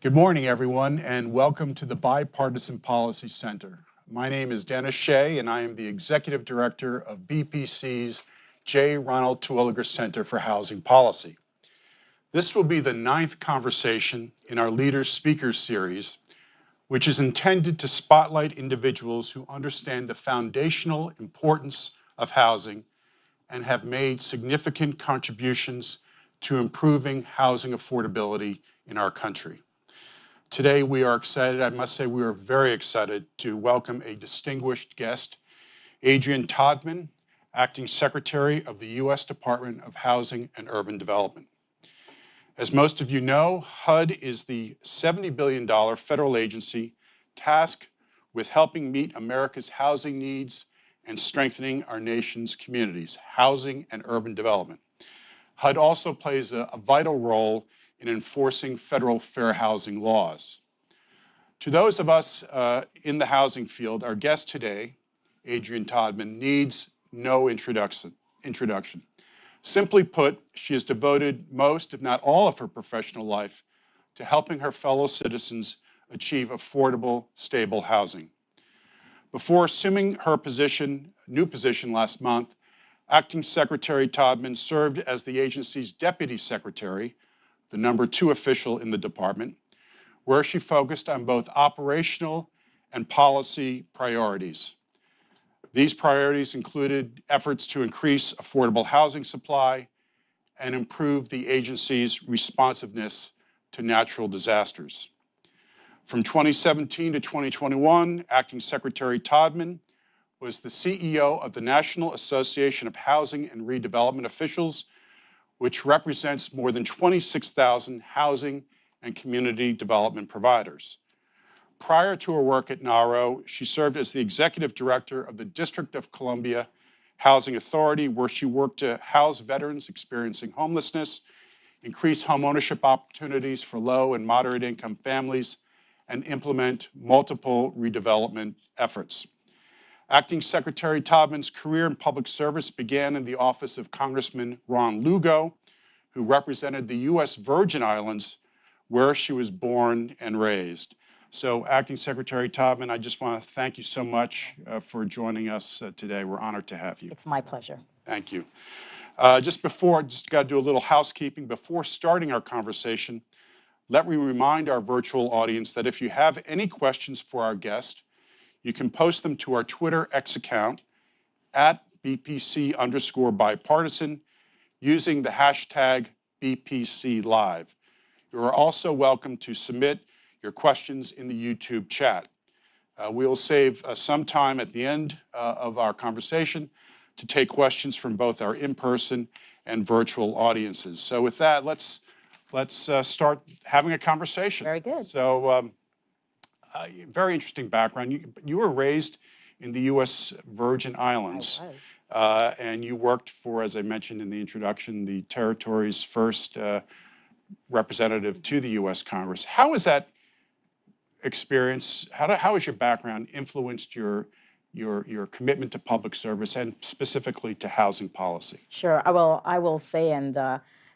Good morning, everyone, and welcome to the Bipartisan Policy Center. My name is Dennis Shea, and I am the Executive Director of BPC's J. Ronald Terwilliger Center for Housing Policy. This will be the 9th conversation in our Leaders Speakers series, which is intended to spotlight individuals who understand the foundational importance of housing and have made significant contributions to improving housing affordability in our country. Today, we are excited, I must say we are very excited to welcome a distinguished guest, Adrianne Todman, Acting Secretary of the U.S. Department of Housing and Urban Development. As most of you know, HUD is the $70 billion federal agency tasked with helping meet America's housing needs and strengthening our nation's communities, housing and urban development. HUD also plays a vital role in enforcing federal fair housing laws. To those of us in the housing field, our guest today, Adrianne Todman, needs no introduction. Simply put, she has devoted most, if not all, of her professional life to helping her fellow citizens achieve affordable, stable housing. Before assuming her new position last month, Acting Secretary Todman served as the agency's Deputy Secretary, the number 2 official in the department, where she focused on both operational and policy priorities. These priorities included efforts to increase affordable housing supply and improve the agency's responsiveness to natural disasters. From 2017 to 2021, Acting Secretary Todman was the CEO of the National Association of Housing and Redevelopment Officials, which represents more than 26,000 housing and community development providers. Prior to her work at NARO, she served as the Executive Director of the District of Columbia Housing Authority, where she worked to house veterans experiencing homelessness, increase homeownership opportunities for low and moderate income families, and implement multiple redevelopment efforts. Acting Secretary Todman's career in public service began in the office of Congressman Ron Lugo, who represented the U.S. Virgin Islands, where she was born and raised. So, Acting Secretary Todman, I just want to thank you so much for joining us today. We're honored to have you. It's my pleasure. Thank you. Just got to do a little housekeeping. Before starting our conversation, let me remind our virtual audience that if you have any questions for our guest, you can post them to our Twitter X account at BPC_bipartisan using the hashtag BPCLive. You are also welcome to submit your questions in the YouTube chat. We will save some time at the end of our conversation to take questions from both our in-person and virtual audiences. So with that, let's start having a conversation. Very good. So, very interesting background. You were raised in the U.S. Virgin Islands. And you worked for, as I mentioned in the introduction, the territory's first representative to the U.S. Congress. How has that experience, how has your background influenced your commitment to public service and specifically to housing policy? Sure. I will say, and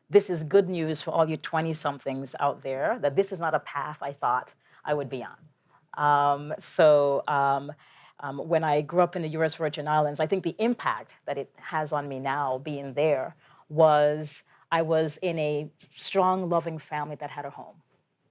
this is good news for all you 20-somethings out there, that this is not a path I thought I would be on. When I grew up in the U.S. Virgin Islands, I think the impact that it has on me now being there was I was in a strong, loving family that had a home.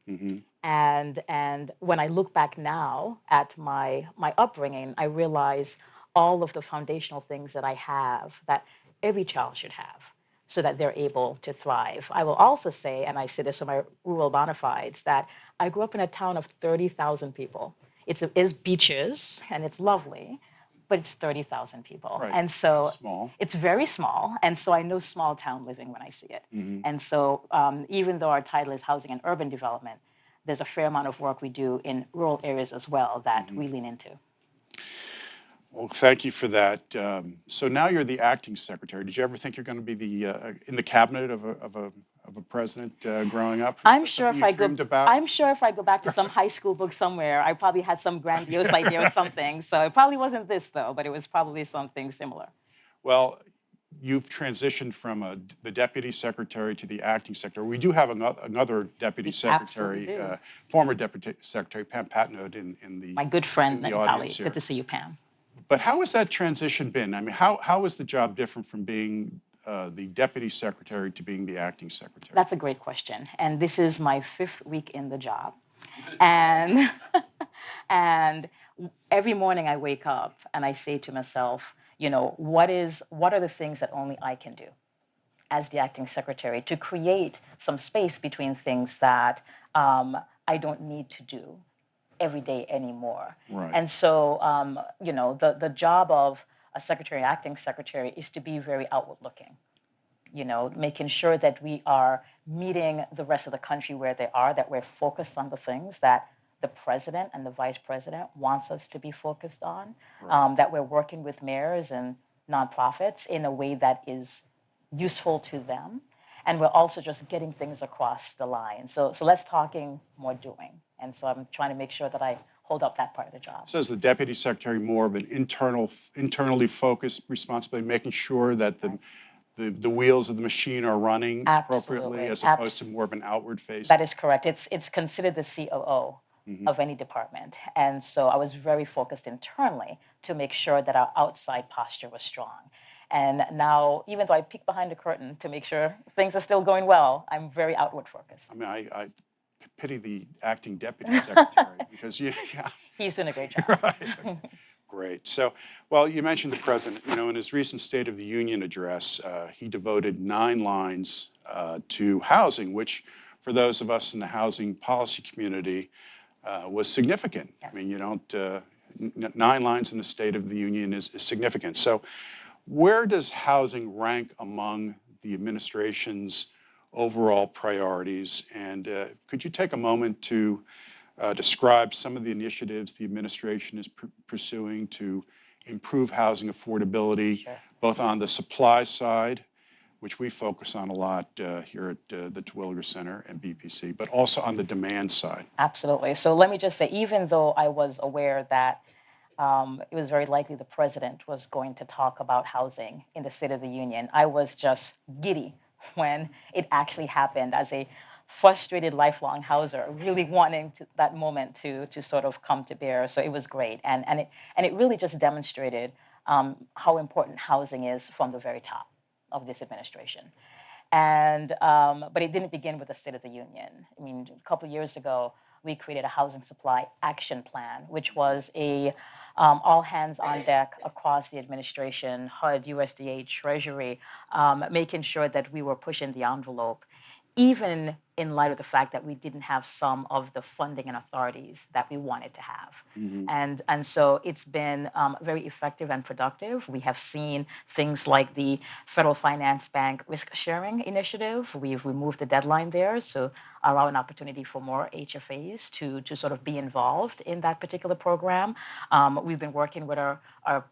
Mm-hmm. And when I look back now at my upbringing, I realize all of the foundational things that I have that every child should have so that they're able to thrive. I will also say, and I say this to my rural bona fides, that I grew up in a town of 30,000 people. It's beaches, and it's lovely, but it's 30,000 people. Right. And so it's small. It's very small, and so I know small town living when I see it. Mm-hmm. And so even though our title is Housing and Urban Development, there's a fair amount of work we do in rural areas as well that we lean into. Well, thank you for that. So now you're the acting secretary. Did you ever think you're going to be in the cabinet of a president growing up? I'm sure if I go back to some high school book somewhere, I probably had some grandiose idea or something. So it probably wasn't this though, but it was probably something similar. Well, you've transitioned from the deputy secretary to the acting secretary. We do have another deputy absolutely secretary, do. former deputy secretary, Pam Patnode, My good friend in the and audience colleague. here. Good to see you, Pam. But how has that transition been? I mean, how is the job different from being the deputy secretary to being the acting secretary? That's a great question. And this is my 5th week in the job. And and every morning I wake up and I say to myself, you know, what are the things that only I can do as the acting secretary to create some space between things that I don't need to do every day anymore. Right. And so, you know, the job of a secretary, acting secretary, is to be very outward looking. You know, making sure that we are meeting the rest of the country where they are, that we're focused on the things that the president and the vice president wants us to be focused on, Right. that we're working with mayors and nonprofits in a way that is useful to them. And we're also just getting things across the line. So less talking, more doing. And so I'm trying to make sure that I hold up that part of the job. So is the deputy secretary more of an internally focused responsibility, making sure that the wheels of the machine are running appropriately, as opposed to more of an outward face? That is correct. It's considered the COO of any department. And so I was very focused internally to make sure that our outside posture was strong. And now, even though I peek behind the curtain to make sure things are still going well, I'm very outward focused. I mean, I pity the acting deputy secretary because yeah. He's doing a great job. Right. Great. So, well, you mentioned the president. You know, in his recent State of the Union address, he devoted 9 lines to housing, which, for those of us in the housing policy community, was significant. Yes. I mean, you don't 9 lines in the State of the Union is significant. So, where does housing rank among the administration's overall priorities? And could you take a moment to describe some of the initiatives the administration is pursuing to improve housing affordability, Sure. both on the supply side, which we focus on a lot here at the Terwilliger Center and BPC, but also on the demand side? Absolutely. So let me just say, even though I was aware that it was very likely the president was going to talk about housing in the State of the Union, I was just giddy when it actually happened as a frustrated lifelong houser, really wanting that moment to sort of come to bear. So it was great. And it really just demonstrated how important housing is from the very top of this administration. And but it didn't begin with the State of the Union. I mean, a couple of years ago, we created a housing supply action plan, which was a all hands on deck across the administration, HUD, USDA, Treasury, making sure that we were pushing the envelope, even in light of the fact that we didn't have some of the funding and authorities that we wanted to have. Mm-hmm. And so it's been very effective and productive. We have seen things like the Federal Finance Bank Risk Sharing Initiative. We've removed the deadline there, so allow an opportunity for more HFAs to sort of be involved in that particular program. We've been working with our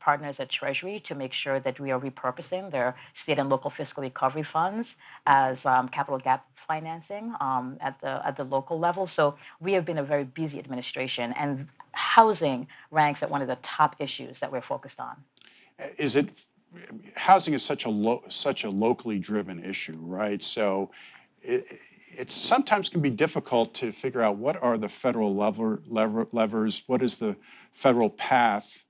partners at Treasury to make sure that we are repurposing their state and local fiscal recovery funds as capital gap financing at the local level. So we have been a very busy administration, and housing ranks at one of the top issues that we're focused on. Housing is such a locally driven issue, right? So it sometimes can be difficult to figure out what are the federal levers, what is the federal path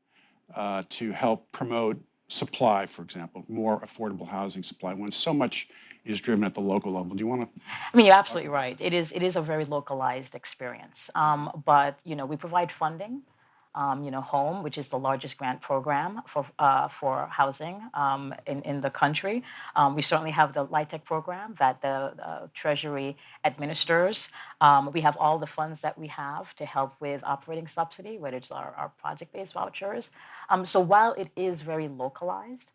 to help promote supply, for example, more affordable housing supply, when so much is driven at the local level. Do you want to? I mean, you're absolutely right. It is a very localized experience. But you know, we provide funding. You know, HOME, which is the largest grant program for housing in the country. We certainly have the LIHTC program that the Treasury administers. We have all the funds that we have to help with operating subsidy, whether it's our project-based vouchers. So while it is very localized,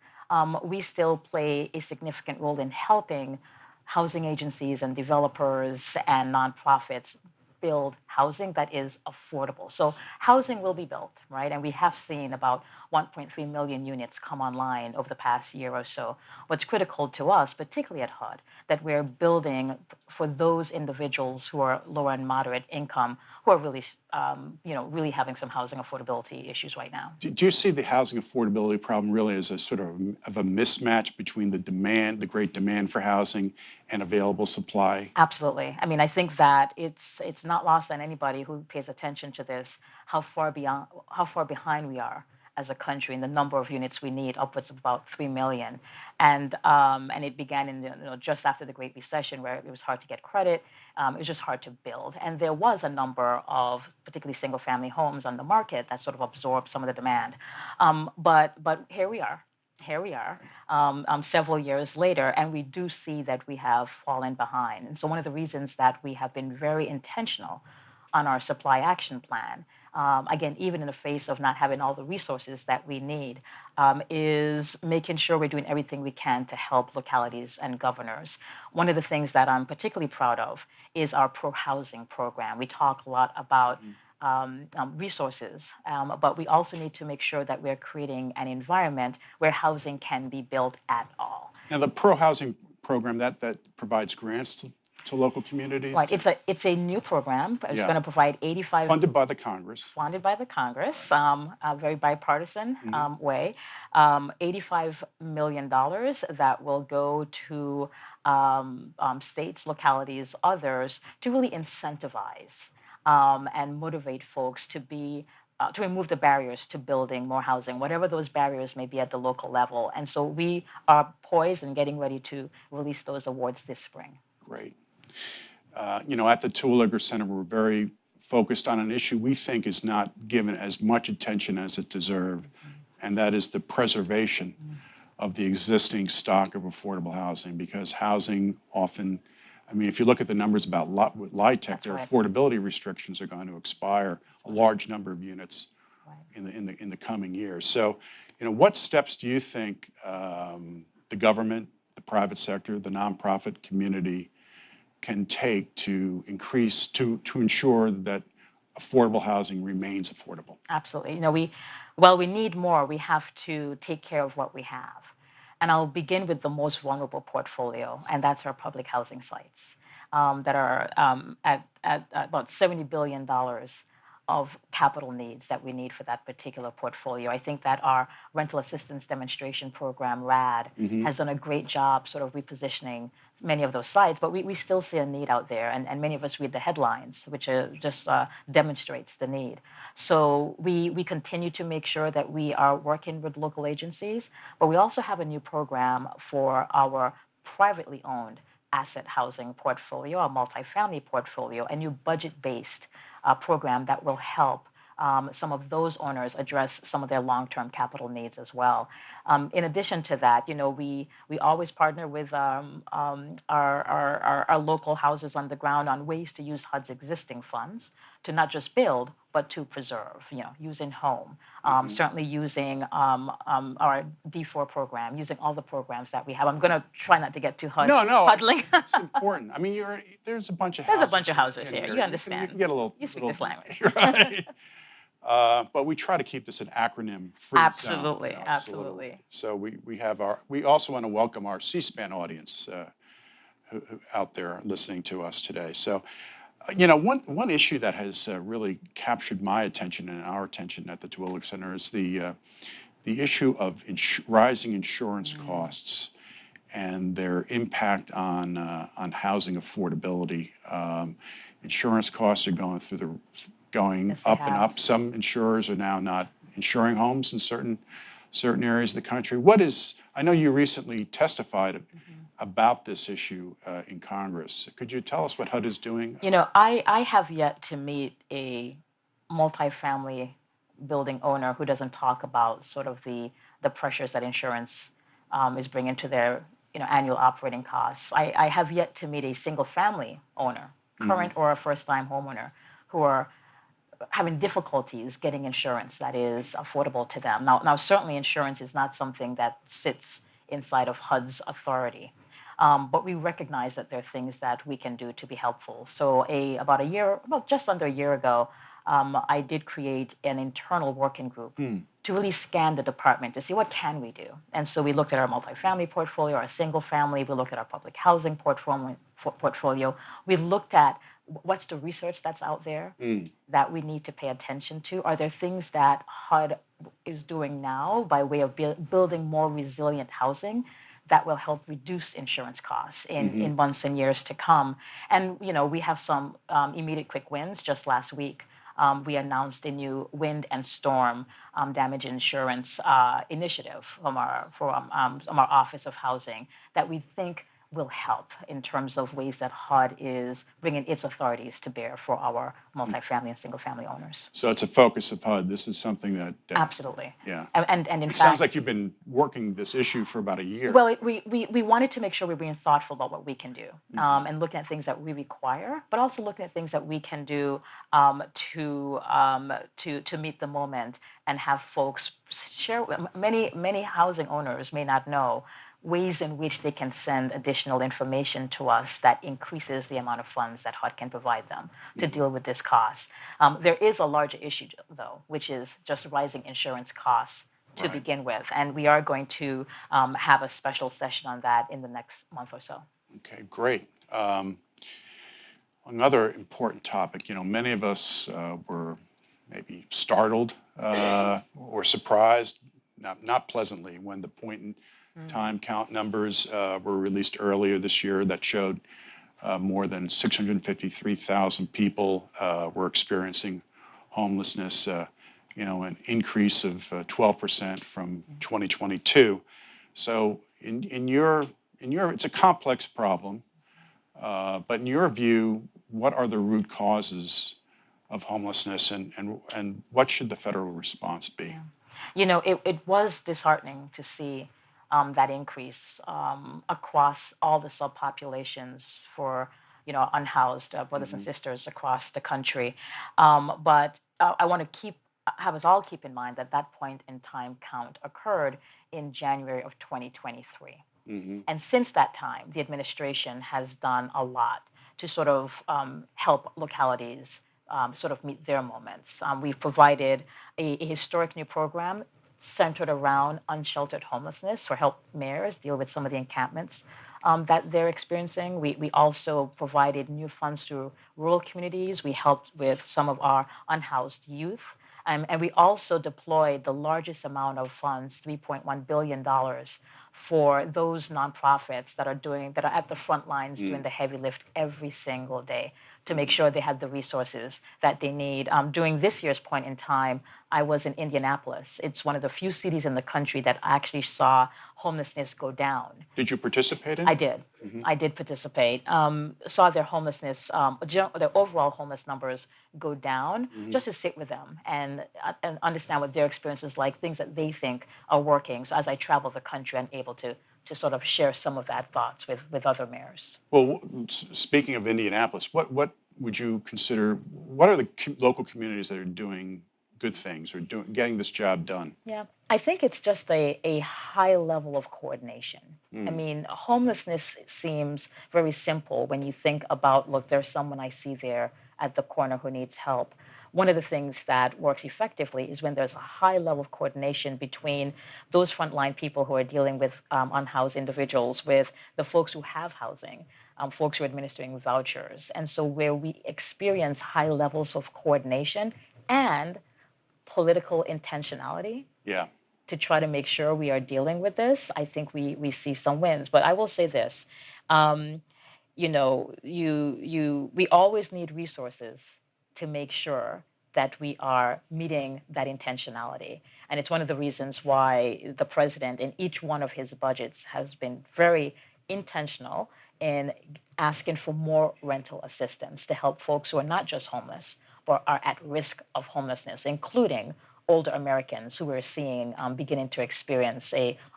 we still play a significant role in helping housing agencies and developers and nonprofits build housing that is affordable. So housing will be built, right? And we have seen about 1.3 million units come online over the past year or so. What's critical to us, particularly at HUD, that we're building for those individuals who are lower and moderate income, who are really, really having some housing affordability issues right now. Do you see the housing affordability problem really as a sort of a mismatch between the demand, the great demand for housing, and available supply? Absolutely. I mean, I think that it's not lost on anybody who pays attention to this how far behind we are as a country in the number of units we need, upwards of about 3 million. And it began in just after the Great Recession, where it was hard to get credit. It was just hard to build. And there was a number of particularly single-family homes on the market that sort of absorbed some of the demand. But here we are. Several years later, and we do see that we have fallen behind. And so one of the reasons that we have been very intentional on our supply action plan, again, even in the face of not having all the resources that we need, is making sure we're doing everything we can to help localities and governors. One of the things that I'm particularly proud of is our pro-housing program. We talk a lot about resources, but we also need to make sure that we're creating an environment where housing can be built at all. Now, the pro-housing program, that provides grants to local communities? Right, it's a new program. It's going to provide 85... Funded by the Congress. Funded by the Congress, a very bipartisan way. $85 million that will go to states, localities, others, to really incentivize and motivate folks to remove the barriers to building more housing, whatever those barriers may be at the local level. And so we are poised and getting ready to release those awards this spring. Great. At the Terwilliger Center, we're very focused on an issue we think is not given as much attention as it deserves, and that is the preservation of the existing stock of affordable housing, because housing often, I mean, if you look at the numbers about with LIHTC, their affordability restrictions are going to expire a large number of units in the coming years. So, what steps do you think the government, the private sector, the nonprofit community can take to ensure that affordable housing remains affordable? Absolutely. While we need more, we have to take care of what we have. And I'll begin with the most vulnerable portfolio, and that's our public housing sites that are at about $70 billion of capital needs that we need for that particular portfolio. I think that our rental assistance demonstration program, RAD, has done a great job sort of repositioning many of those sites, but we still see a need out there, and many of us read the headlines, which just demonstrates the need. So we continue to make sure that we are working with local agencies, but we also have a new program for our privately owned asset housing portfolio, our multifamily portfolio, a new budget-based program that will help some of those owners address some of their long-term capital needs as well. In addition to that, we always partner with our local houses on the ground on ways to use HUD's existing funds to not just build, but to preserve, using home, certainly using our D4 program, using all the programs that we have. I'm going to try not to get too huddling. It's important. I mean, there's a bunch of houses. There's a bunch of houses here. You understand. You can get a little. You speak this language. Right. But we try to keep this an acronym-free Absolutely, zone. Absolutely. So we also want to welcome our C-SPAN audience who out there listening to us today. So, one issue that has really captured my attention and our attention at the Terwilliger Center is the issue of rising insurance costs and their impact on housing affordability. Insurance costs are going Yes, up and up. Some insurers are now not insuring homes in certain areas of the country. I know you recently testified about this issue in Congress. Could you tell us what HUD is doing? I have yet to meet a multifamily building owner who doesn't talk about sort of the pressures that insurance is bringing to their annual operating costs. I have yet to meet a single family owner, current or a first-time homeowner, who are having difficulties getting insurance that is affordable to them. Now certainly insurance is not something that sits inside of HUD's authority. But we recognize that there are things that we can do to be helpful. So about just under a year ago, I did create an internal working group to really scan the department to see what can we do. And so we looked at our multifamily portfolio, our single family. We looked at our public housing portfolio. We looked at what's the research that's out there that we need to pay attention to. Are there things that HUD is doing now by way of building more resilient housing that will help reduce insurance costs in months and years to come? And we have some immediate quick wins. Just last week, we announced a new wind and storm damage insurance initiative from our Office of Housing that we think will help in terms of ways that HUD is bringing its authorities to bear for our multifamily and single-family owners. So it's a focus of HUD. This is something that absolutely. Yeah. And in fact, it sounds like you've been working this issue for about a year. Well, we wanted to make sure we're being thoughtful about what we can do, and looking at things that we require, but also looking at things that we can do to meet the moment and have folks share. Many housing owners may not know ways in which they can send additional information to us that increases the amount of funds that HUD can provide them to deal with this cost. There is a larger issue, though, which is just rising insurance costs to begin with. And we are going to have a special session on that in the next month or so. Okay, great. Another important topic, many of us were maybe startled or surprised, not pleasantly, when the point in time count numbers were released earlier this year that showed more than 653,000 people were experiencing homelessness, an increase of 12% from 2022. So in your it's a complex problem, but in your view, what are the root causes of homelessness, and what should the federal response be? It was disheartening to see that increase across all the subpopulations for unhoused brothers and sisters across the country. But I want to have us all keep in mind that that point in time count occurred in January of 2023. And since that time, the administration has done a lot to sort of help localities sort of meet their moments. We've provided a historic new program centered around unsheltered homelessness for help mayors deal with some of the encampments that they're experiencing. We also provided new funds to rural communities. We helped with some of our unhoused youth. And we also deployed the largest amount of funds, $3.1 billion, for those nonprofits that are at the front lines doing the heavy lift every single day to make sure they had the resources that they need. During this year's point in time, I was in Indianapolis. It's one of the few cities in the country that actually saw homelessness go down. Did you participate in? I did. I did participate. Saw their homelessness, their overall homeless numbers go down, just to sit with them and understand what their experience is like, things that they think are working. So as I travel the country, I'm able to sort of share some of that thoughts with other mayors. Well, speaking of Indianapolis, what would you consider, what are the local communities that are doing good things or getting this job done? Yeah, I think it's just a high level of coordination. I mean, homelessness seems very simple when you think about, look, there's someone I see there at the corner who needs help. One of the things that works effectively is when there's a high level of coordination between those frontline people who are dealing with unhoused individuals, with the folks who have housing, folks who are administering vouchers. And so where we experience high levels of coordination and political intentionality to try to make sure we are dealing with this, I think we see some wins. But I will say this, we always need resources to make sure that we are meeting that intentionality. And it's one of the reasons why the president in each one of his budgets has been very intentional in asking for more rental assistance to help folks who are not just homeless, but are at risk of homelessness, including older Americans who we're seeing beginning to experience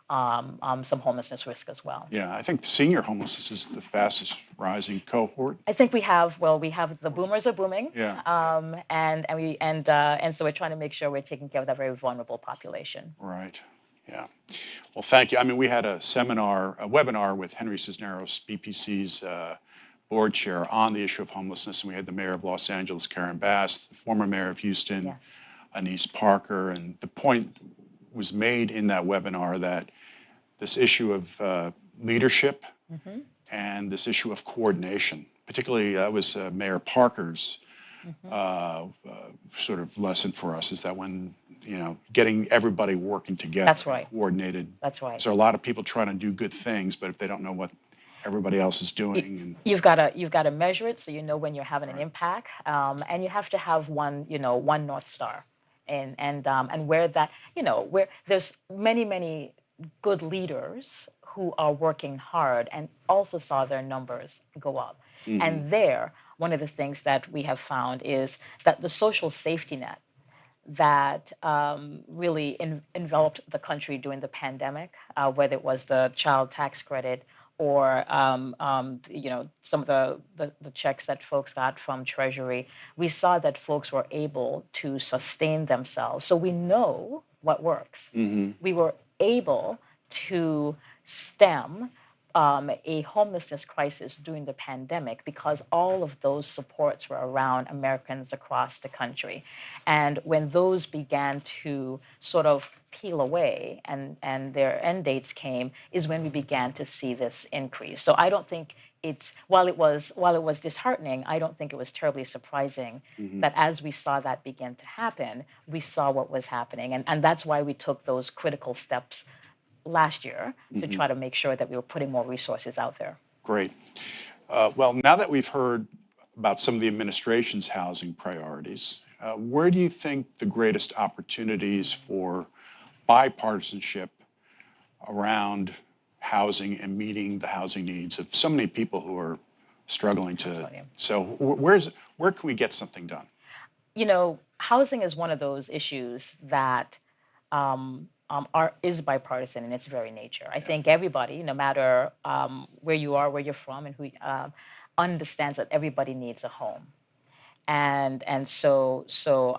some homelessness risk as well. Yeah, I think senior homelessness is the fastest rising cohort. I think we have the boomers are booming. Yeah. And so we're trying to make sure we're taking care of that very vulnerable population. Right. Yeah. Well, thank you. I mean, we had a webinar with Henry Cisneros, BPC's board chair, on the issue of homelessness, and we had the mayor of Los Angeles, Karen Bass, the former mayor of Houston, Yes. Anise Parker, and the point was made in that webinar that this issue of leadership and this issue of coordination, particularly that was Mayor Parker's sort of lesson for us, is that when, getting everybody working together, That's right. coordinated. That's right. So a lot of people trying to do good things, but if they don't know what everybody else is doing, and You've got to measure it so you know when you're having an impact, and you have to have one North Star, and where that where there's many good leaders who are working hard and also saw their numbers go up, and there one of the things that we have found is that the social safety net that really enveloped the country during the pandemic, whether it was the child tax credit or some of the checks that folks got from Treasury, we saw that folks were able to sustain themselves. So we know what works. We were able to stem a homelessness crisis during the pandemic because all of those supports were around Americans across the country. And when those began to sort of peel away and their end dates came, is when we began to see this increase. So I don't think while it was disheartening, I don't think it was terribly surprising that as we saw that begin to happen, we saw what was happening. And that's why we took those critical steps last year to try to make sure that we were putting more resources out there. great. Well, now that we've heard about some of the administration's housing priorities, where do you think the greatest opportunities for bipartisanship around housing and meeting the housing needs of so many people who are struggling to? Absolutely. So where can we get something done? Housing is one of those issues that is bipartisan in its very nature. I think everybody, no matter where you are, where you're from, and who understands that everybody needs a home. And so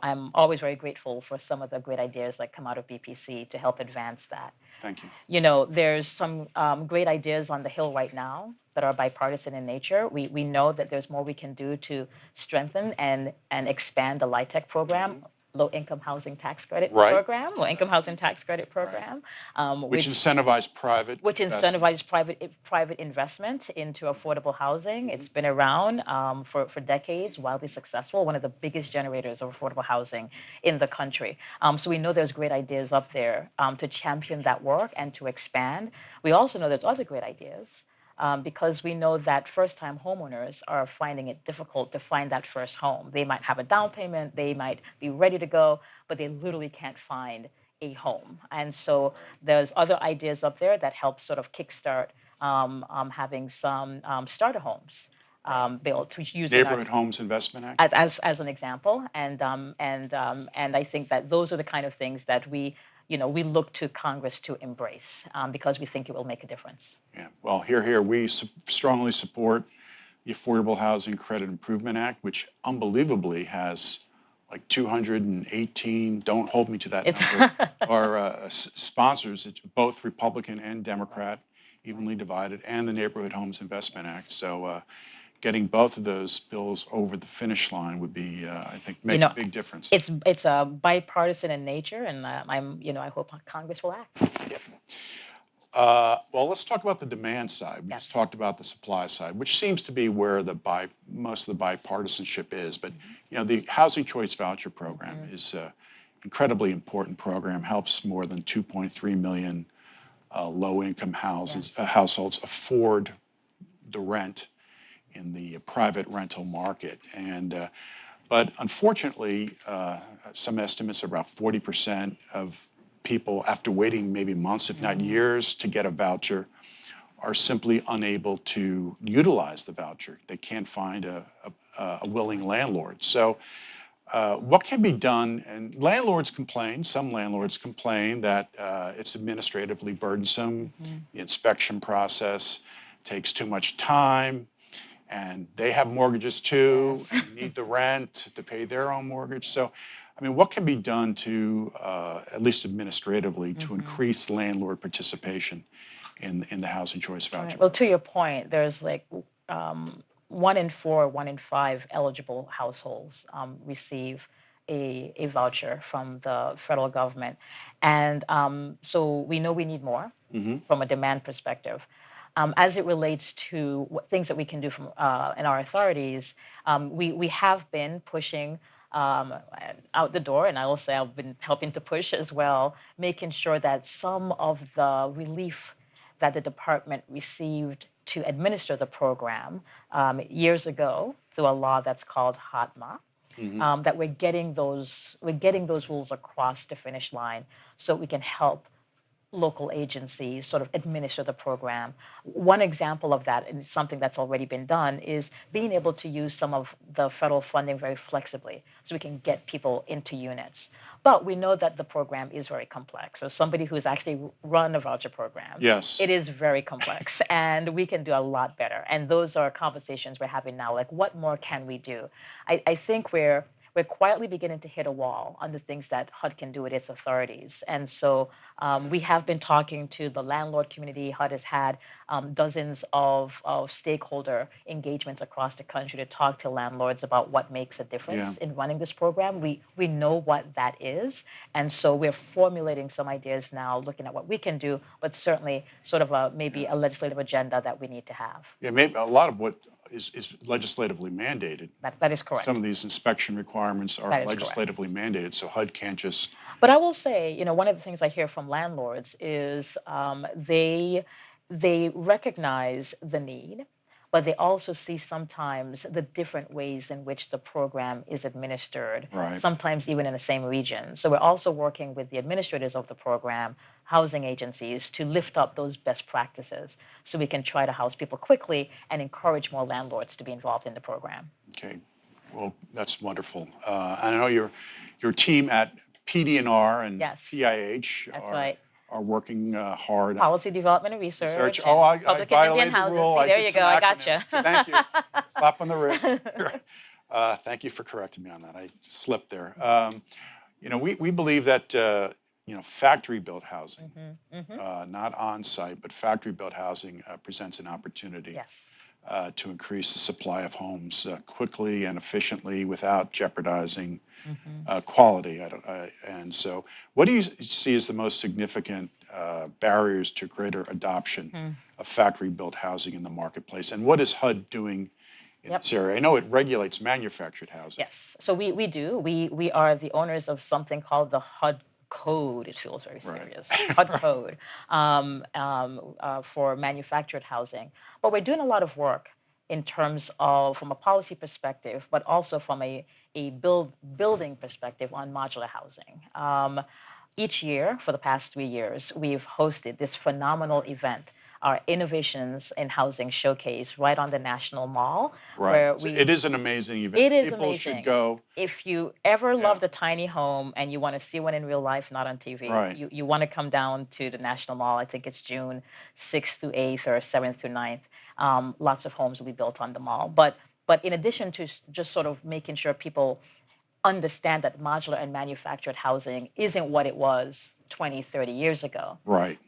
I'm always very grateful for some of the great ideas that come out of BPC to help advance that. Thank you. There's some great ideas on the Hill right now that are bipartisan in nature. We know that there's more we can do to strengthen and expand the LIHTC program, low-income housing tax credit program, low-income housing tax credit program, Which incentivizes private private investment into affordable housing. It's been around for decades, wildly successful, one of the biggest generators of affordable housing in the country. So we know there's great ideas up there to champion that work and to expand. We also know there's other great ideas. Because we know that first-time homeowners are finding it difficult to find that first home. They might have a down payment, they might be ready to go, but they literally can't find a home. And so there's other ideas up there that help sort of kickstart having some starter homes built to use Neighborhood Homes Investment Act as an example. And I think that those are the kind of things that we look to Congress to embrace because we think it will make a difference. Yeah, well, here, we strongly support the Affordable Housing Credit Improvement Act, which unbelievably has like 218, don't hold me to that number, are sponsors, both Republican and Democrat, evenly divided, and the Neighborhood Homes Investment Act. So getting both of those bills over the finish line would be, I think, make a big difference. It's a bipartisan in nature, and I hope Congress will act. Yep. Well, let's talk about the demand side. We just talked about the supply side, which seems to be where most of the bipartisanship is. But the Housing Choice Voucher Program is an incredibly important program. Helps more than 2.3 million low-income households afford the rent in the private rental market. But unfortunately, some estimates are about 40% of people, after waiting maybe months, if not years, to get a voucher, are simply unable to utilize the voucher. They can't find a willing landlord. So what can be done? And landlords complain, some landlords complain that it's administratively burdensome. The inspection process takes too much time. And they have mortgages too, and need the rent to pay their own mortgage. So I mean, what can be done to, at least administratively, to increase landlord participation in the housing choice Right. voucher Well, to program? your point, there's like 1 in 4, 1 in 5 eligible households receive a voucher from the federal government. And so we know we need more from a demand perspective. As it relates to things that we can do from in our authorities, we have been pushing out the door, and I will say I've been helping to push as well, making sure that some of the relief that the department received to administer the program years ago through a law that's called HOTMA, that we're getting those rules across the finish line so we can help local agencies sort of administer the program. One example of that, and something that's already been done, is being able to use some of the federal funding very flexibly so we can get people into units. But we know that the program is very complex. As somebody who's actually run a voucher program, Yes. it is very complex and we can do a lot better. And those are conversations we're having now. Like, what more can we do? I think we're quietly beginning to hit a wall on the things that HUD can do with its authorities. And so we have been talking to the landlord community. HUD has had dozens of stakeholder engagements across the country to talk to landlords about what makes a difference in running this program. We know what that is. And so we're formulating some ideas now, looking at what we can do, but certainly sort of maybe a legislative agenda that we need to have. Yeah, maybe a lot of what is legislatively mandated. That is correct. Some of these inspection requirements are That is correct. legislatively mandated, so HUD can't just. But I will say, one of the things I hear from landlords is they recognize the need, but they also see sometimes the different ways in which the program is administered, Right. sometimes even in the same region. So we're also working with the administrators of the program, housing agencies, to lift up those best practices so we can try to house people quickly and encourage more landlords to be involved in the program. Okay, well, that's wonderful. I know your team at PD&R and Yes. PIH That's are, right. are working hard. Policy development and research. Oh, I Public and Indian violated the housing. rule. See, I there did you some go. I acronyms. gotcha. Thank you. Slap on the wrist. Thank you for correcting me on that. I slipped there. We believe that factory-built housing, not on-site, but factory-built housing presents an opportunity. Yes. To increase the supply of homes quickly and efficiently without jeopardizing quality. And so, what do you see as the most significant barriers to greater adoption of factory-built housing in the marketplace? And what is HUD doing in this area? I know it regulates manufactured housing. Yes. So we do. We are the owners of something called the HUD code. It feels very serious. HUD code for manufactured housing. But we're doing a lot of work in terms of, from a policy perspective, but also from a building perspective on modular housing. Each year, for the past 3 years, we've hosted this phenomenal event, our Innovations in Housing Showcase, right on the National Mall. Right. Where So it is an amazing event. It is People amazing. should go. If you ever loved a tiny home and you want to see one in real life, not on TV, Right. you want to come down to the National Mall. I think it's June 6th through 8th or 7th through 9th. Lots of homes will be built on the mall. But in addition to just sort of making sure people understand that modular and manufactured housing isn't what it was 20, 30 years ago. Right.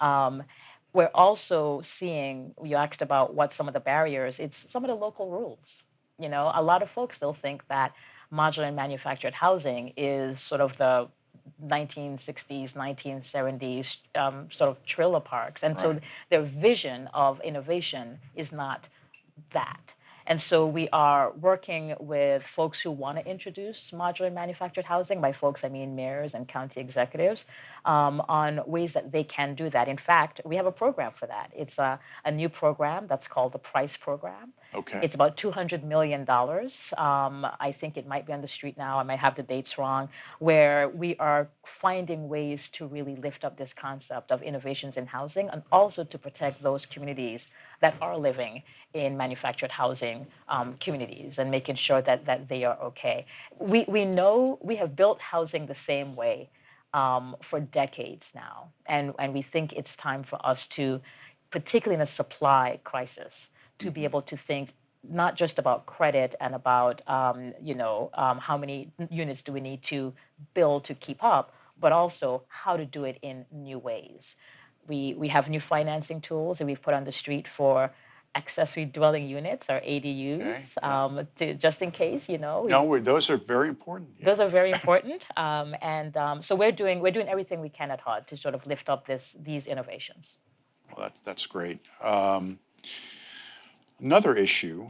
We're also seeing, you asked about what some of the barriers, it's some of the local rules. A lot of folks still think that modular and manufactured housing is sort of the 1960s, 1970s sort of trailer parks. And so their vision of innovation is not that. And so we are working with folks who want to introduce modular and manufactured housing. By folks, I mean mayors and county executives, on ways that they can do that. In fact, we have a program for that. It's a new program that's called the PRICE program. Okay. It's about $200 million. I think it might be on the street now. I might have the dates wrong, where we are finding ways to really lift up this concept of innovations in housing and also to protect those communities that are living in manufactured housing communities and making sure that they are okay. We know we have built housing the same way for decades now, and we think it's time for us to, particularly in a supply crisis, to be able to think not just about credit and about how many units do we need to build to keep up, but also how to do it in new ways. We have new financing tools that we've put on the street for accessory dwelling units or ADUs, just in case, No, those are very important. Yeah. those are very important. So we're doing everything we can at HUD to sort of lift up these innovations. Well, that's great. Another issue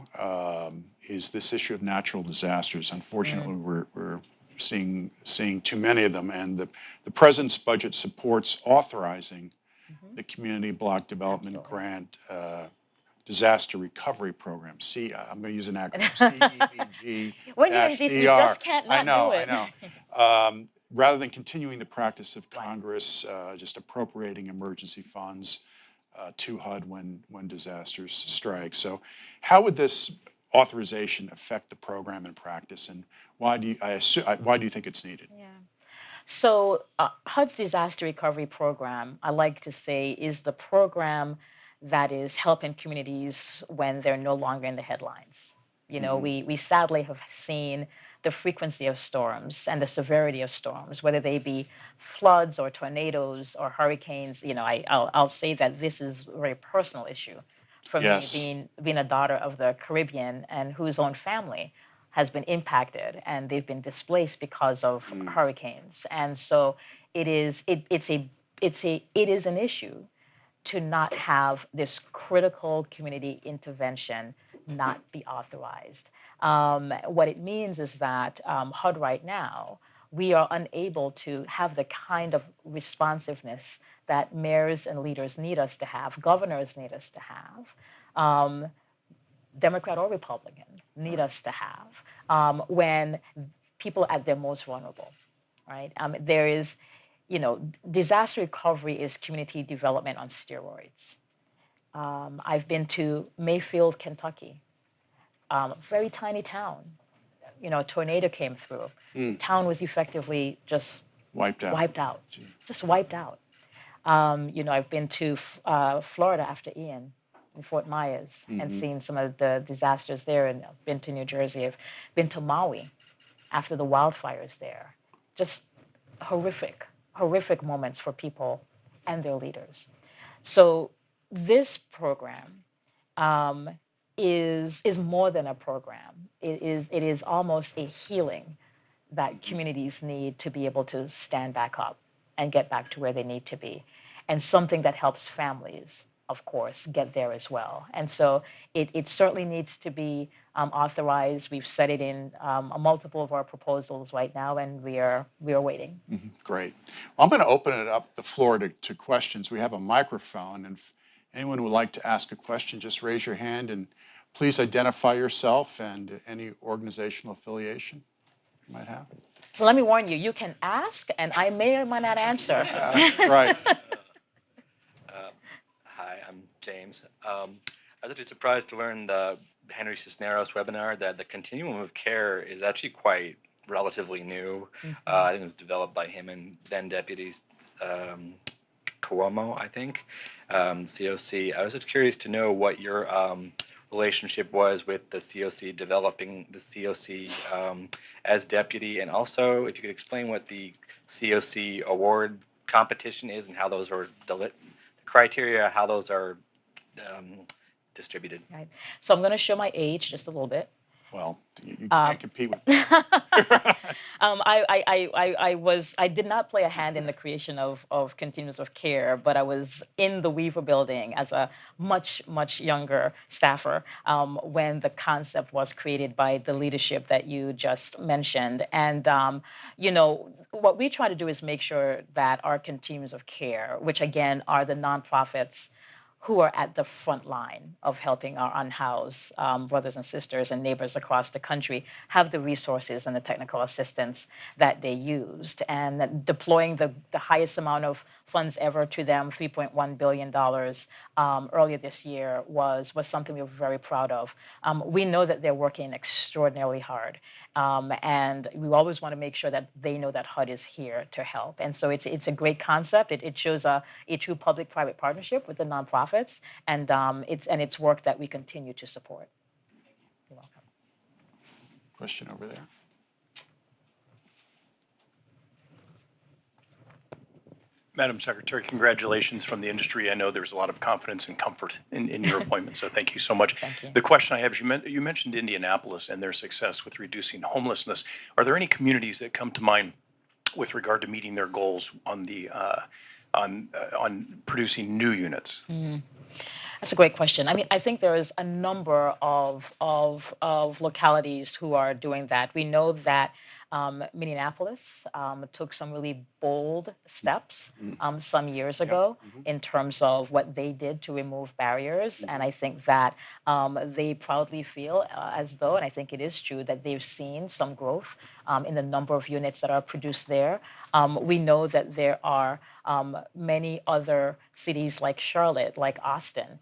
is this issue of natural disasters. Unfortunately, we're seeing too many of them, and the president's budget supports authorizing the Community Block Development Grant Disaster Recovery Program. I'm going to use an acronym. CEBG. When you're in DC, you just can't not do it. I know. Rather than continuing the practice of Congress just appropriating emergency funds to HUD when disasters strike. So how would this authorization affect the program in practice, and why do you think it's needed? Yeah. So HUD's disaster recovery program, I like to say, is the program that is helping communities when they're no longer in the headlines. We sadly have seen the frequency of storms and the severity of storms, whether they be floods or tornadoes or hurricanes. I'll say that this is a very personal issue for me, being a daughter of the Caribbean and whose own family has been impacted and they've been displaced because of hurricanes. And so it is an issue to not have this critical community intervention not be authorized. What it means is that HUD right now, we are unable to have the kind of responsiveness that mayors and leaders need us to have, governors need us to have, Democrat or Republican need us to have when people are at their most vulnerable, right? There is, disaster recovery is community development on steroids. I've been to Mayfield, Kentucky, very tiny town. A tornado came through. Town was effectively just wiped out. Just wiped out. I've been to Florida after Ian in Fort Myers and seen some of the disasters there, and I've been to New Jersey. I've been to Maui after the wildfires there. Just horrific moments for people and their leaders. So this program is more than a program. It is almost a healing that communities need to be able to stand back up and get back to where they need to be, and something that helps families, of course, get there as well. And so it certainly needs to be authorized. We've set it in multiple of our proposals right now, and we are waiting. Great. Well, I'm going to open it up the floor to questions. We have a microphone, and if anyone would like to ask a question, just raise your hand and please identify yourself and any organizational affiliation you might have. So let me warn you, you can ask, and I may or may not answer. Right. Hi, I'm James. I was actually surprised to learn Henry Cisneros' webinar that the continuum of care is actually quite relatively new. I think it was developed by him and then deputies Cuomo, I think, COC. I was just curious to know what your relationship was with the COC, developing the COC as deputy, and also if you could explain what the COC award competition is and how those are criteria, how those are distributed. Right. So I'm going to show my age just a little bit. Well, you can't compete with that. I did not play a hand in the creation of continuums of care, but I was in the Weaver building as a much younger staffer when the concept was created by the leadership that you just mentioned. And what we try to do is make sure that our continuums of care, which again are the nonprofits who are at the front line of helping our unhoused brothers and sisters and neighbors across the country, have the resources and the technical assistance that they used. And deploying the highest amount of funds ever to them, $3.1 billion earlier this year, was something we were very proud of. We know that they're working extraordinarily hard. And we always want to make sure that they know that HUD is here to help. And so it's a great concept. It shows a true public-private partnership with the nonprofits, and it's work that we continue to support. You're welcome. Question over there. Madam Secretary, congratulations from the industry. I know there's a lot of confidence and comfort in your appointment, so thank you so much. Thank you. The question I have is you mentioned Indianapolis and their success with reducing homelessness. Are there any communities that come to mind with regard to meeting their goals on the on producing new units? That's a great question. I mean, I think there is a number of localities who are doing that. We know that Minneapolis took some really bold steps some years ago in terms of what they did to remove barriers. And I think that they proudly feel as though, and I think it is true, that they've seen some growth in the number of units that are produced there. We know that there are many other cities like Charlotte, like Austin,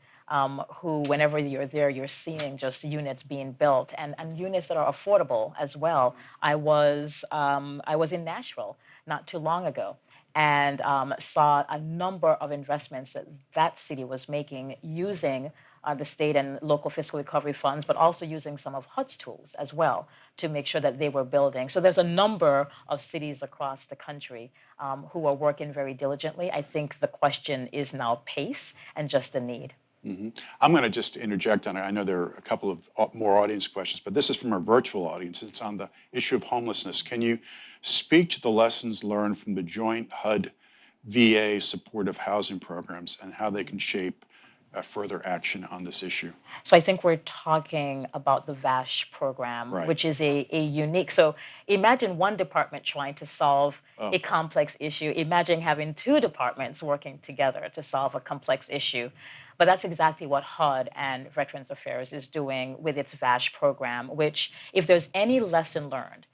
who, whenever you're there, you're seeing just units being built and units that are affordable as well. I was in Nashville not too long ago and saw a number of investments that that city was making using the state and local fiscal recovery funds, but also using some of HUD's tools as well to make sure that they were building. So there's a number of cities across the country who are working very diligently. I think the question is now pace and just the need. I'm going to just interject on it. I know there are a couple of more audience questions, but this is from our virtual audience. It's on the issue of homelessness. Can you speak to the lessons learned from the joint HUD VA supportive housing programs and how they can shape further action on this issue? So I think we're talking about the VASH program, Right. which is a unique. So imagine one department trying to solve a complex issue. Imagine having two departments working together to solve a complex issue. But that's exactly what HUD and Veterans Affairs is doing with its VASH program, which, if there's any lesson learned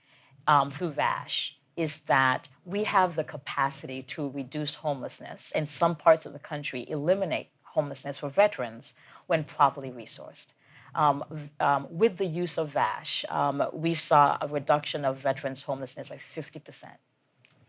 through VASH, is that we have the capacity to reduce homelessness in some parts of the country, eliminate homelessness for veterans when properly resourced. With the use of VASH, we saw a reduction of veterans' homelessness by 50%.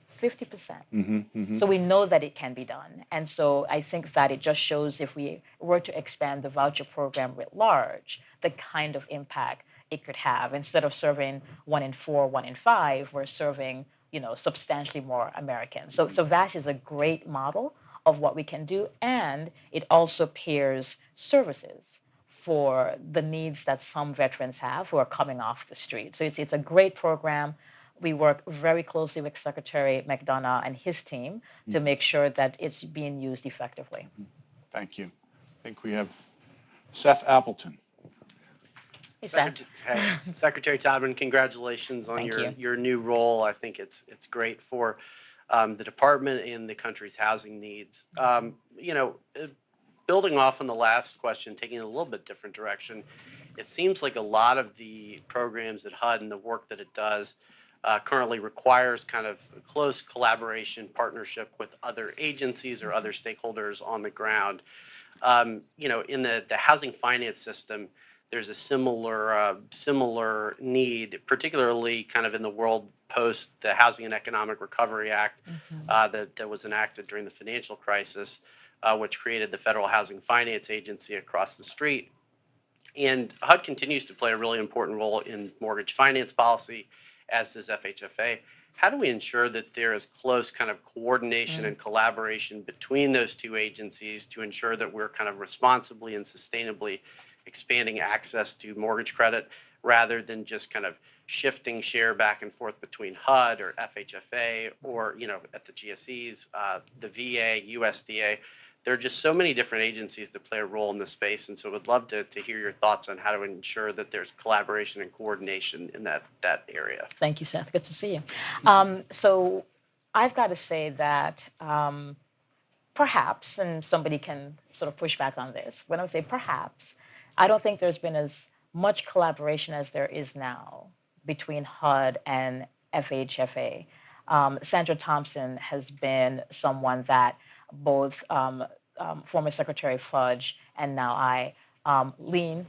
50%. So we know that it can be done. And so I think that it just shows, if we were to expand the voucher program writ large, the kind of impact it could have. Instead of serving 1 in 4, 1 in 5, we're serving, substantially more Americans. So VASH is a great model of what we can do, and it also pairs services for the needs that some veterans have who are coming off the street. So it's a great program. We work very closely with Secretary McDonough and his team to make sure that it's being used effectively. Thank you. I think we have Seth Appleton. Hey, Seth. Secretary Todman, congratulations on your new role. I think it's great for the department and the country's housing needs. Building off on the last question, taking it a little bit different direction, it seems like a lot of the programs at HUD and the work that it does currently requires kind of close collaboration, partnership with other agencies or other stakeholders on the ground. In the housing finance system, there's a similar need, particularly kind of in the world post the Housing and Economic Recovery Act that was enacted during the financial crisis, which created the Federal Housing Finance Agency across the street. And HUD continues to play a really important role in mortgage finance policy, as does FHFA. How do we ensure that there is close kind of coordination and collaboration between those two agencies to ensure that we're kind of responsibly and sustainably expanding access to mortgage credit, rather than just kind of shifting share back and forth between HUD or FHFA or, at the GSEs, the VA, USDA? There are just so many different agencies that play a role in this space, and so I would love to hear your thoughts on how to ensure that there's collaboration and coordination in that area. Thank you, Seth. Good to see you. So I've got to say that perhaps, and somebody can sort of push back on this, when I say perhaps, I don't think there's been as much collaboration as there is now between HUD and FHFA. Sandra Thompson has been someone that both former Secretary Fudge and now I lean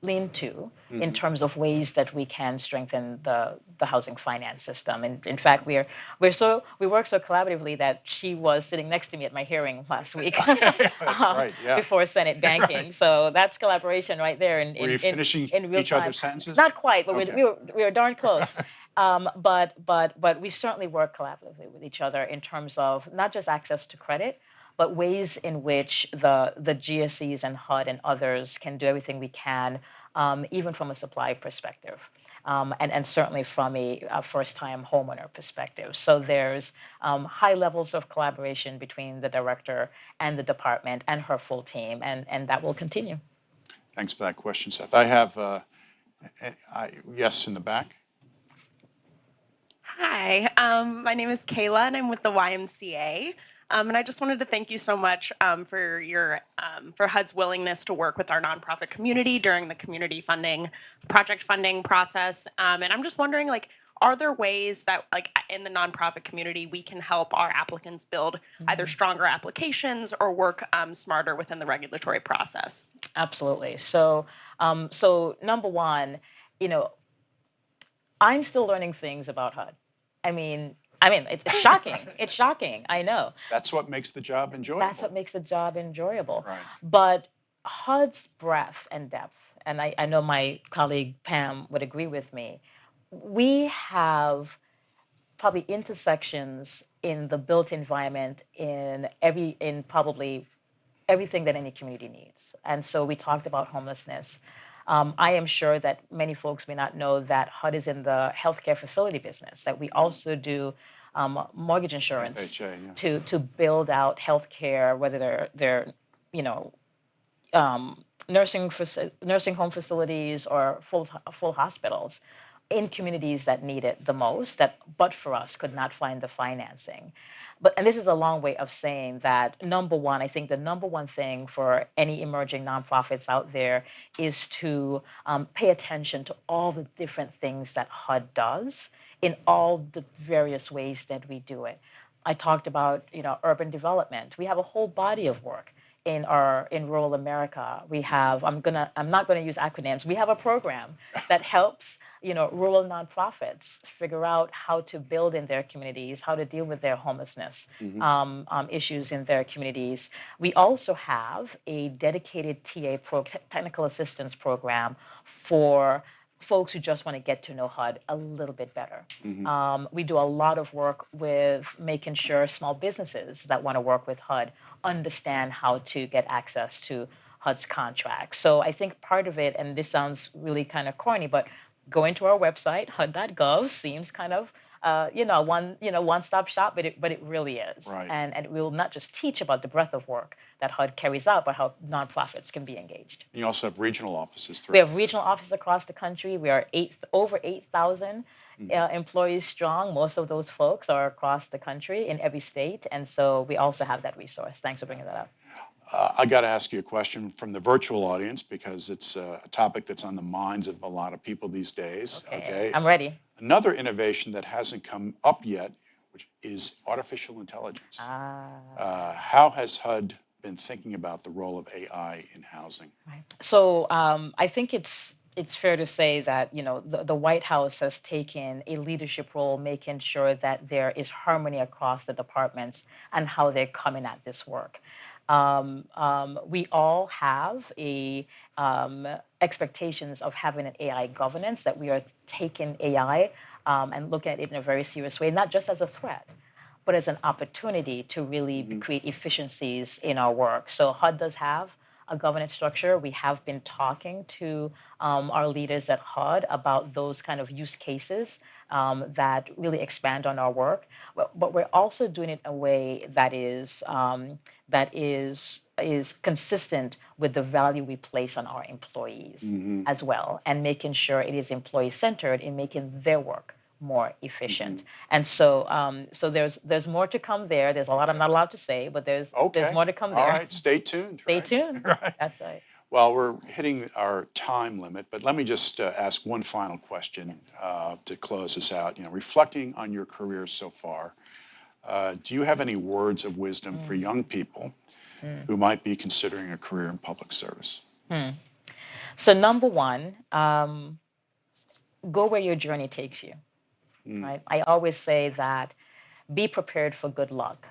lean to in terms of ways that we can strengthen the housing finance system. And in fact, we work so collaboratively that she was sitting next to me at my hearing last week That's right, yeah. before Senate banking. So that's collaboration right there Were you finishing in real each time. other's sentences? Not quite, but Okay. we were darn close. But we certainly work collaboratively with each other in terms of not just access to credit, but ways in which the GSEs and HUD and others can do everything we can, even from a supply perspective, and certainly from a first-time homeowner perspective. So there's high levels of collaboration between the director and the department and her full team, and that will continue. Thanks for that question, Seth. I have, yes, in the back. Hi, my name is Kayla, and I'm with the YMCA. And I just wanted to thank you so much for your for HUD's willingness to work with our nonprofit community during the community funding, project funding process. And I'm just wondering, like, are there ways that, like, in the nonprofit community, we can help our applicants build either stronger applications or work smarter within the regulatory process? Absolutely. So, number one, I'm still learning things about HUD. I mean, it's shocking. It's shocking. I know. That's what makes the job enjoyable. That's what makes the job enjoyable. Right. But HUD's breadth and depth, and I know my colleague Pam would agree with me, we have probably intersections in the built environment in probably everything that any community needs. And so we talked about homelessness. I am sure that many folks may not know that HUD is in the healthcare facility business, that we also do mortgage insurance FHA, yeah. to build out healthcare, whether they're nursing home facilities or full hospitals in communities that need it the most, that but for us could not find the financing. And this is a long way of saying that, number one, I think the number one thing for any emerging nonprofits out there is to pay attention to all the different things that HUD does in all the various ways that we do it. I talked about urban development. We have a whole body of work in rural America. We have, I'm not gonna use acronyms. We have a program that helps rural nonprofits figure out how to build in their communities, how to deal with their homelessness issues in their communities. We also have a dedicated technical assistance program for folks who just want to get to know HUD a little bit better. We do a lot of work with making sure small businesses that want to work with HUD understand how to get access to HUD's contracts. So I think part of it, and this sounds really kind of corny, but going to our website, HUD.gov, seems kind of one-stop shop, but it really is. Right. And we'll not just teach about the breadth of work that HUD carries out, but how nonprofits can be engaged. You also have regional offices throughout. We have regional offices across the country. We are over 8,000 employees strong. Most of those folks are across the country in every state. And so we also have that resource. Thanks for bringing that up. I got to ask you a question from the virtual audience because it's a topic that's on the minds of a lot of people these days. Okay. I'm ready. Another innovation that hasn't come up yet, which is artificial intelligence. How has HUD been thinking about the role of AI in housing? Right. So I think it's fair to say that the White House has taken a leadership role, making sure that there is harmony across the departments and how they're coming at this work. We all have expectations of having an AI governance, that we are taking AI and looking at it in a very serious way, not just as a threat, but as an opportunity to really create efficiencies in our work. So HUD does have a governance structure. We have been talking to our leaders at HUD about those kind of use cases that really expand on our work. But we're also doing it in a way that is consistent with the value we place on our employees as well, and making sure it is employee-centered in making their work more efficient. And so there's more to come there. There's a lot I'm not allowed to say, but there's more to come there. All right, stay tuned. Stay right? tuned. Right. That's right. Well, we're hitting our time limit, but let me just ask one final question to close this out. Reflecting on your career so far, do you have any words of wisdom for young people who might be considering a career in public service? So number one, go where your journey takes you. Right? I always say that be prepared for good luck.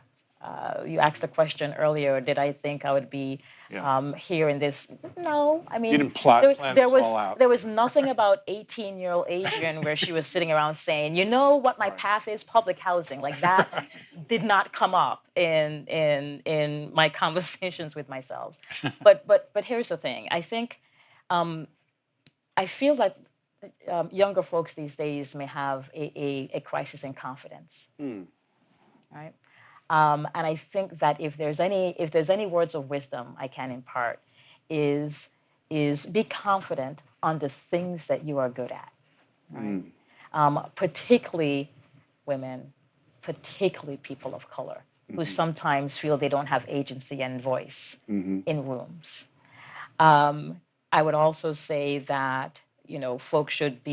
You asked the question earlier, did I think I would be here in this? No, I mean, You didn't plan there this all out. there was nothing about 18-year-old Adrian where she was sitting around saying, you know what my path is? Public housing. Like that did not come up in my conversations with myself. But here's the thing. I think I feel that younger folks these days may have a crisis in confidence, right? And I think that if there's any words of wisdom I can impart, is be confident on the things that you are good at, right? Particularly women, particularly people of color, who sometimes feel they don't have agency and voice in rooms. I would also say that folks should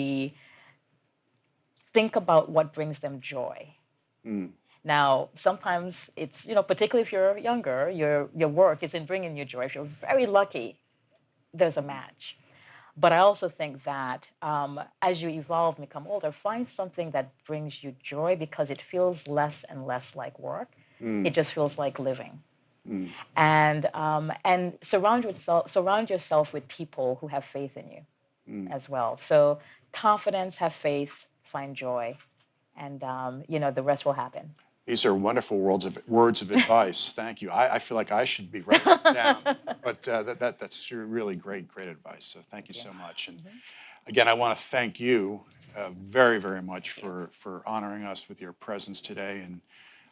think about what brings them joy. Now, sometimes it's, particularly if you're younger, your work isn't bringing you joy. If you're very lucky, there's a match. But I also think that as you evolve and become older, find something that brings you joy because it feels less and less like work. It just feels like living. And surround yourself with people who have faith in you as well. So confidence, have faith, find joy, and the rest will happen. These are wonderful words of advice. Thank you. I feel like I should be writing it down, but that's really great advice. So thank you so much. And again, I want to thank you very, very much for honoring us with your presence today and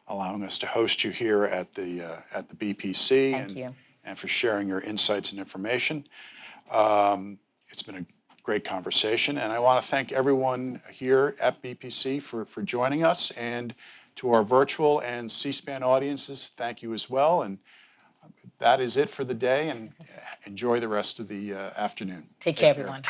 allowing us to host you here at the BPC. Thank you. And for sharing your insights and information. It's been a great conversation, and I want to thank everyone here at BPC for joining us, and to our virtual and C-SPAN audiences, thank you as well. And that is it for the day, and enjoy the rest of the afternoon. Take care, everyone.